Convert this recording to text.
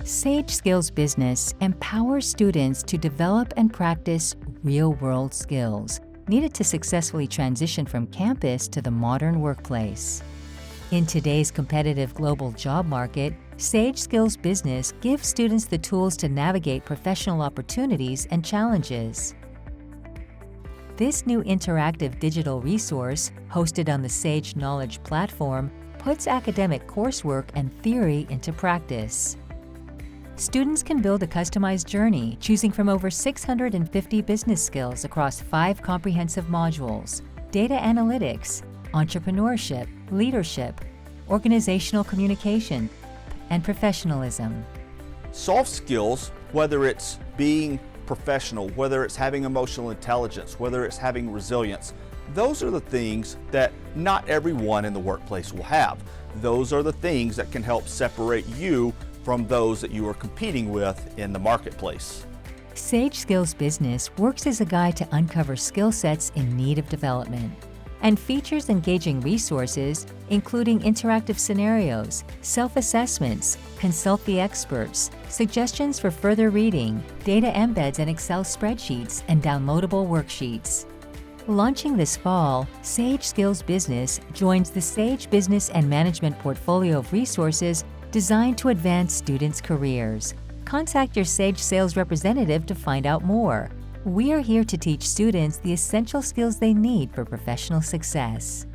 Sage Skills Business empowers students to develop and practice real-world skills needed to successfully transition from campus to the modern workplace. In today's competitive global job market, Sage Skills Business gives students the tools to navigate professional opportunities and challenges. This new interactive digital resource, hosted on the Sage Knowledge platform, puts academic coursework and theory into practice. Students can build a customized journey, choosing from over 650 business skills across 5 comprehensive modules: data analytics, entrepreneurship, leadership, organizational communication, and professionalism. Soft skills, whether it's being professional, whether it's having emotional intelligence, whether it's having resilience, those are the things that not everyone in the workplace will have. Those are the things that can help separate you from those that you are competing with in the marketplace. Sage Skills Business works as a guide to uncover skill sets in need of development and features engaging resources, including interactive scenarios, self-assessments, consult the experts, suggestions for further reading, data embeds and Excel spreadsheets, and downloadable worksheets. Launching this fall, Sage Skills Business joins the Sage Business and Management portfolio of resources designed to advance students' careers. Contact your Sage sales representative to find out more. We are here to teach students the essential skills they need for professional success.